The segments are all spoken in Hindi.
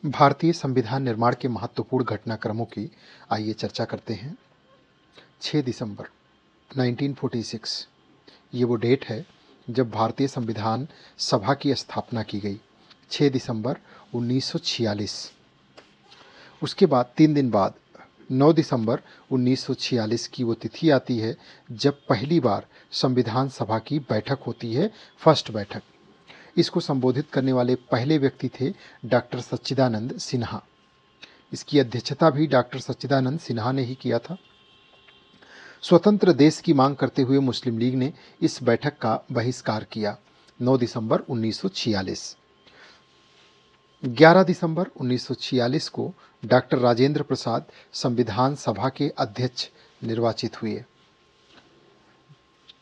भारतीय संविधान निर्माण के महत्वपूर्ण घटनाक्रमों की आइए चर्चा करते हैं। 6 दिसंबर 1946 ये वो डेट है जब भारतीय संविधान सभा की स्थापना की गई। 6 दिसंबर 1946। उसके बाद 3 दिन बाद 9 दिसंबर 1946 की वो तिथि आती है जब पहली बार संविधान सभा की बैठक होती है, फर्स्ट बैठक। इसको संबोधित करने वाले पहले व्यक्ति थे डॉक्टर सच्चिदानंद सिन्हा। इसकी अध्यक्षता भी डॉक्टर सच्चिदानंद सिन्हा ने ही किया था। स्वतंत्र देश की मांग करते हुए मुस्लिम लीग ने इस बैठक का बहिष्कार किया। 9 दिसंबर 1946। 11 दिसंबर 1946 को डॉक्टर राजेंद्र प्रसाद संविधान सभा के अध्यक्ष निर्वाचित हुए।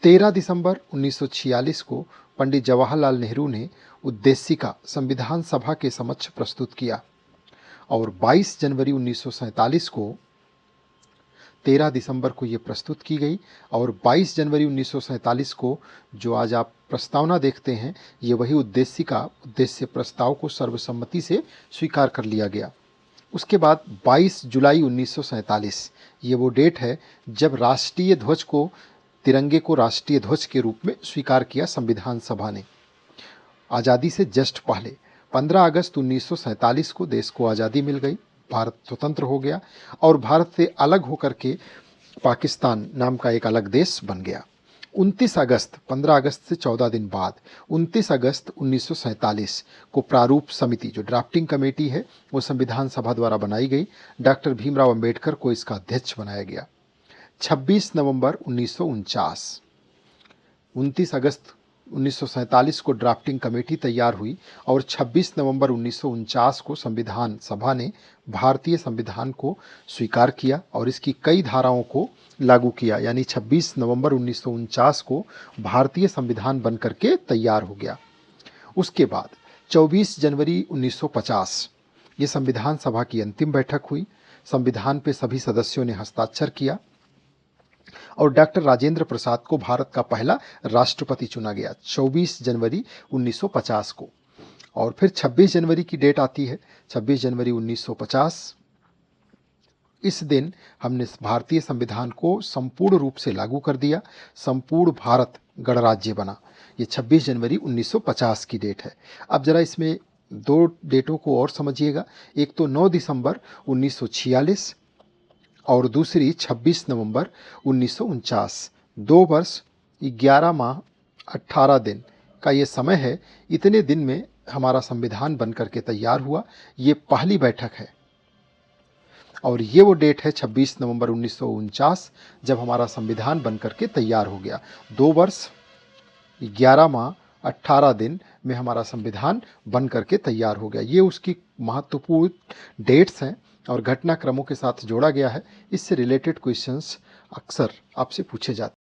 13 दिसंबर 1946 को पंडित जवाहरलाल नेहरू ने उद्देशिका संविधान सभा के समक्ष प्रस्तुत किया और 22 जनवरी 1947 को 13 दिसंबर को ये प्रस्तुत की गई और 22 जनवरी 1947 को जो आज आप प्रस्तावना देखते हैं, ये वही उद्देश्य प्रस्ताव को सर्वसम्मति से स्वीकार कर लिया गया। उसके बाद 22 जुलाई 1947 ये वो डेट है जब राष्ट्रीय ध्वज को तिरंगे को राष्ट्रीय ध्वज के रूप में स्वीकार किया संविधान सभा ने। आज़ादी से जस्ट पहले 15 अगस्त 1947 को देश को आज़ादी मिल गई, भारत स्वतंत्र हो गया और भारत से अलग होकर के पाकिस्तान नाम का एक अलग देश बन गया। 29 अगस्त 15 अगस्त से 14 दिन बाद 29 अगस्त 1947 को प्रारूप समिति जो ड्राफ्टिंग कमेटी है वो संविधान सभा द्वारा बनाई गई। डॉक्टर भीमराव अंबेडकर को इसका अध्यक्ष बनाया गया। 26 नवंबर 1949 29 अगस्त 1947 को ड्राफ्टिंग कमेटी तैयार हुई और 26 नवंबर 1949 को संविधान सभा ने भारतीय संविधान को स्वीकार किया और इसकी कई धाराओं को लागू किया। यानी 26 नवंबर 1949 को भारतीय संविधान बनकर के तैयार हो गया। उसके बाद 24 जनवरी 1950 ये संविधान सभा की अंतिम बैठक हुई। संविधान पे सभी सदस्यों ने हस्ताक्षर किया और डॉक्टर राजेंद्र प्रसाद को भारत का पहला राष्ट्रपति चुना गया 24 जनवरी 1950 को। और फिर 26 जनवरी की डेट आती है, 26 जनवरी 1950। इस दिन हमने भारतीय संविधान को संपूर्ण रूप से लागू कर दिया, संपूर्ण भारत गणराज्य बना। ये 26 जनवरी 1950 की डेट है। अब जरा इसमें दो डेटों को और समझिएगा। एक तो 9 दिसंबर 1946 और दूसरी 26 नवंबर 1949। 2 वर्ष 11 माह 18 दिन का ये समय है। इतने दिन में हमारा संविधान बनकर के तैयार हुआ। ये पहली बैठक है और ये वो डेट है 26 नवंबर 1949 जब हमारा संविधान बनकर के तैयार हो गया। 2 वर्ष 11 माह 18 दिन में हमारा संविधान बनकर के तैयार हो गया। ये उसकी महत्वपूर्ण डेट्स हैं और घटनाक्रमों के साथ जोड़ा गया है। इससे रिलेटेड क्वेश्चंस अक्सर आपसे पूछे जाते हैं।